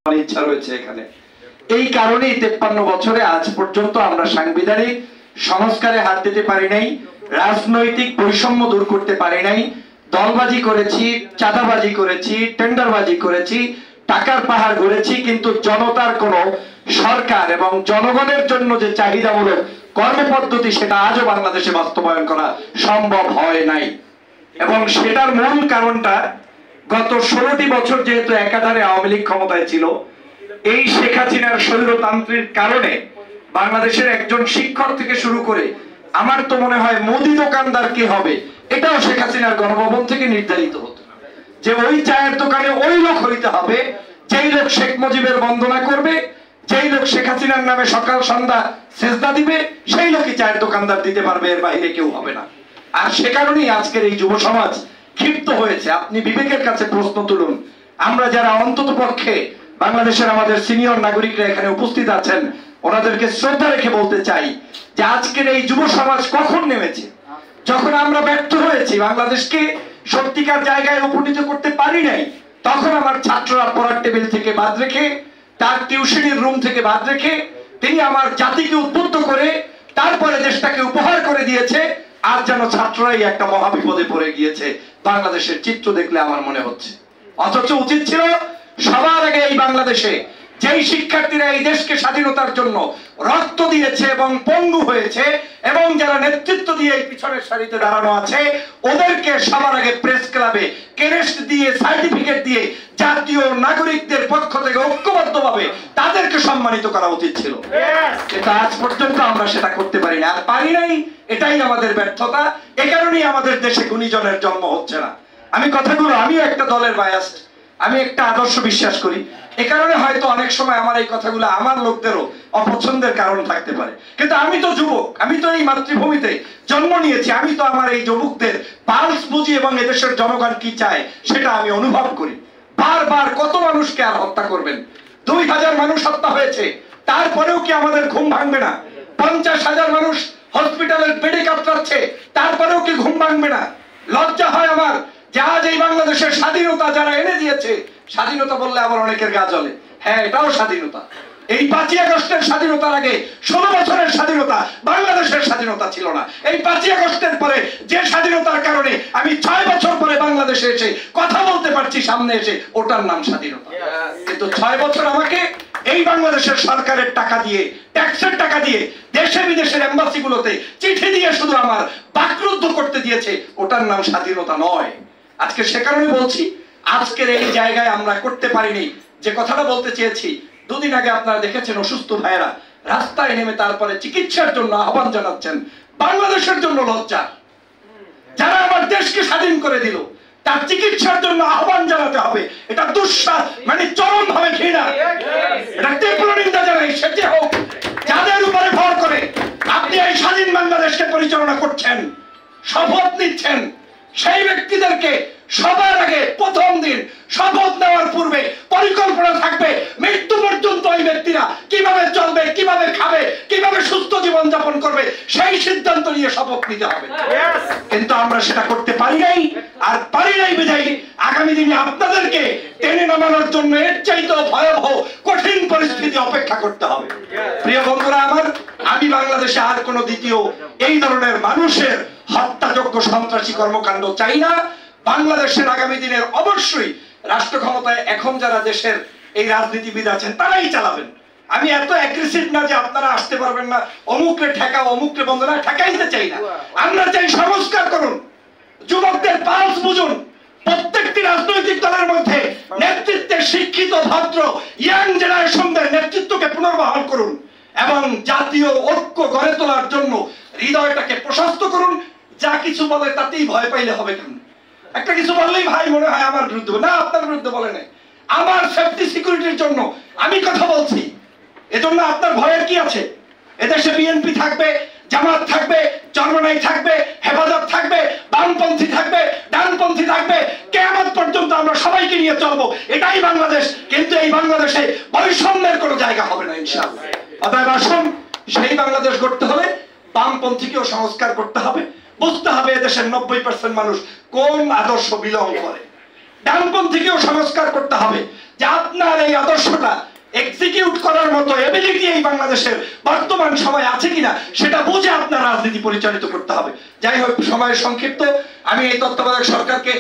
ইচ্ছা রয়েছে এখানে। এই কারণেই 53 বছরে আজ পর্যন্ত আমরা সাংবিধানিক সংস্কারে হাত দিতে পারি নাই, রাজনৈতিক বৈষম্য দূর করতে পারি নাই, দলবাজি করেছি, চাঁদাবাজি করেছি, টেন্ডারবাজি করেছি, টাকার পাহাড় গড়েছি, কিন্তু জনতার কোন সরকার এবং জনগণের জন্য যে চাহিদামূলক কর্মপদ্ধতি সেটা আজও বাংলাদেশে বাস্তবায়ন করা সম্ভব হয় নাই। এবং সেটার মূল কারণটা গত 16টি বছর যেহেতু একাধারে আওয়ামী লীগ ক্ষমতায় ছিল, এই শেখ হাসিনার স্বৈরতান্ত্রিক কারণে বাংলাদেশের একজন শিক্ষক থেকে শুরু করে আমার তো মনে হয় মুদি দোকানদার কে হবে এটাও শেখ হাসিনার গণভবন থেকে নির্ধারিত হতো, যে ওই চায়ের দোকানে ওই লোক হইতে হবে যেই লোক শেখ মুজিবের বন্দনা করবে, যেই লোক শেখ হাসিনার নামে সকাল সন্ধ্যা সেজদা দিবে, সেই লোকই চায়ের দোকানদার দিতে পারবে, এর বাইরে কেউ হবে না। আর সে কারণেই আজকের এই যুব সমাজ ক্ষিপ্ত হয়েছে। আপনি বিবেকের কাছে প্রশ্ন তুলুন, আমরা যারা অন্তত পক্ষে বাংলাদেশের আমাদের সিনিয়র নাগরিকরা এখানে উপস্থিত আছেন, ওনাদেরকে শ্রদ্ধা রেখে বলতে চাই যে আজকের এই যুব সমাজ কখন নেমেছে? যখন আমরা ব্যর্থ হয়েছি, বাংলাদেশকে সত্যিকার জায়গায় উপনীত করতে পারি নাই, তখন আমার ছাত্ররা পড়ার টেবিল থেকে বাদ রেখে, তার টিউশনের রুম থেকে বাদ রেখে, তিনি আমার জাতিকে উদ্বুদ্ধ করে তারপরে দেশটাকে উপহার করে দিয়েছে। আর যেন ছাত্ররাই একটা মহাবিপদে পড়ে গিয়েছে বাংলাদেশের চিত্র দেখলে আমার মনে হচ্ছে। অথচ উচিত ছিল সবার আগে এই বাংলাদেশে যেই শিক্ষার্থীরা এই দেশকে স্বাধীনতার জন্য রক্ত দিয়েছে এবং পঙ্গু হয়েছে এবং যারা নেতৃত্ব দিয়ে এই পিছনের সারিতে দাঁড়ানো আছে, ওদেরকে সবার আগে প্রেস ক্লাবে ক্রেস্ট দিয়ে, সার্টিফিকেট দিয়ে জাতীয় নাগরিকদের পক্ষ থেকে ঐক্যবদ্ধভাবে তাদেরকে সম্মানিত করা উচিত ছিল। কিন্তু আজ পর্যন্ত আমরা সেটা করতে পারি না, আর পারি নাই, এটাই আমাদের ব্যর্থতা। এ কারণেই আমাদের দেশে গুণীজনের জন্ম হচ্ছে না। আমিও একটা দলের বায়াস্ট, আমি একটা আদর্শ বিশ্বাস করি, এ কারণে হয়তো অনেক সময় আমার এই কথাগুলো আমার লোকদেরও অপছন্দের কারণ থাকতে পারে। কিন্তু আমি তো যুবক, আমি তো এই মাতৃভূমিতে জন্ম নিয়েছি, আমি তো আমার এই যুবকদের পালস বুঝি এবং এদেশের জনগণ কি চায় সেটা আমি অনুভব করি। বারবার কত মানুষকে আর হত্যা করবেন? 2000 মানুষ হত্যা হয়েছে, তারপরেও কি আমাদের ঘুম ভাঙবে না? 50,000 মানুষ হসপিটালের বেডে কাতরাচ্ছে, তারপরেও কি ঘুম ভাঙবে না? লজ্জা হয় আমার যে আজ এই বাংলাদেশের স্বাধীনতা যারা এনে দিয়েছে, স্বাধীনতা বললে আবার অনেকের গা জ্বলে, হ্যাঁ এটাও স্বাধীনতা। এই 5ই আগস্টের স্বাধীনতার আগে 16 বছরের স্বাধীনতা বাংলাদেশের স্বাধীনতা ছিল না। এই 5ই আগস্টের পরে যে স্বাধীনতার কারণে আমি 6 বছর পরে বাংলাদেশে এসে কথা বলতে পারছি সামনে এসে, ওটার নাম স্বাধীনতা। কিন্তু 6 বছর আমাকে এই বাংলাদেশের সরকারের টাকা দিয়ে, ট্যাক্সের টাকা দিয়ে, দেশে বিদেশের এম্বাসিগুলোতে চিঠি দিয়ে শুধু আমার বাকরুদ্ধ করতে দিয়েছে, ওটার নাম স্বাধীনতা নয়। আজকে সে কারণে বলছি, আজকের এই জায়গায় আমরা করতে পারিনি যে কথাটা বলতে চেয়েছি। 2 দিন আগে আপনারা দেখেছেন অসুস্থ ভাইয়েরা রাস্তায় নেমে তারপরে চিকিৎসার জন্য আহ্বান জানাচ্ছেন। বাংলাদেশের জন্য লজ্জা, যারা আমার দেশকে স্বাধীন করে দিল তার চিকিৎসার জন্য আহ্বান জানাতে হবে, এটা দুঃসাহস, মানে চরম ভাবে ঘৃণা, এটা তীব্র নিন্দা জানাই। সেটি হোক যাদের উপরে ভর করে আপনি এই স্বাধীন বাংলাদেশকে পরিচালনা করছেন, শপথ নিচ্ছেন, সেই ব্যক্তিদেরকে সবার আগে প্রথম দিন শপথ নেওয়ার পূর্বে পরিকল্পনা থাকবে মৃত্যু পর্যন্ত ওই ব্যক্তিরা কিভাবে চলবে, কিভাবে খাবে, কিভাবে সুস্থ জীবন যাপন করবে, সেই সিদ্ধান্ত নিয়ে শপথ নিতে হবে। কিন্তু আমরা সেটা করতে পারি নাই, আর পারি নাই বিধায় আগামী দিনে আপনাদেরকে টেনে নামানোর জন্য এর চাইতে ভয়াবহ কঠিন পরিস্থিতি অপেক্ষা করতে হবে। প্রিয় বন্ধুরা আমার, আমি বাংলাদেশে আর কোন দ্বিতীয় এই ধরনের মানুষের হত্যাযোগ্য সন্ত্রাসী কর্মকাণ্ড চাই না। বাংলাদেশের আগামী দিনের অবশ্যই রাষ্ট্র ক্ষমতায় এখন যারা দেশের এই রাজনীতিবিদ আছেন তারাই চালাবেন। আমি এত অ্যাগ্রেসিভ না যে আপনারা আসতে পারবেন না, অমুকরে ঠেকাও, অমুকরে বন্ধনা, ঠেকাইতে চাই না। আমরা চাই সংস্কার করুন, যুবকদের পালস বুঝুন, প্রত্যেকটি রাজনৈতিক দলের মধ্যে নেতৃত্বে শিক্ষিত ভদ্র ইয়াং জেনারেশনদের নেতৃত্বকে পুনর্বহাল করুন এবং জাতীয় ঐক্য গড়ে তোলার জন্য হৃদয়টাকে প্রশস্ত করুন। যা কিছু বলে তাতেই ভয় পাইলে হবে কেন? একটা কিছু বললেই ভাই মনে হয় আমার বিরুদ্ধে, না আপনার বিরুদ্ধে বলে নাই, আমার সেফটি সিকিউরিটির জন্য আমি কথা বলছি। এজন্য আপনার ভয়ের কি আছে? এদেশে বিএনপি থাকবে, জামাত থাকবে, চরমনাই থাকবে, হেফাজত থাকবে, বামপন্থী থাকবে, ডানপন্থী থাকবে, কিয়ামত পর্যন্ত আমরা সবাইকে নিয়ে চলবো, এটাই বাংলাদেশ। কিন্তু এই বাংলাদেশে বৈষম্যের কোনো জায়গা হবে না ইনশাআল্লাহ। অতএব আসুন, সেই বাংলাদেশ গড়তে হলে বামপন্থীকেও সংস্কার করতে হবে, বুঝতে হবে এদেশের 90% মানুষ কোন আদর্শ বিলং করে। ডানপন্থীকেও সংস্কার করতে হবে যে আপনার এই আদর্শ আদর্শটা এক্সিকিউট করার মতো এবিলিটি এই বাংলাদেশের বর্তমান সময় আছে কিনা সেটা বুঝে আপনার রাজনীতি পরিচালিত করতে হবে। যাই হোক, সময় সংক্ষিপ্ত, আমি এই তত্ত্বাবধায়ক সরকারকে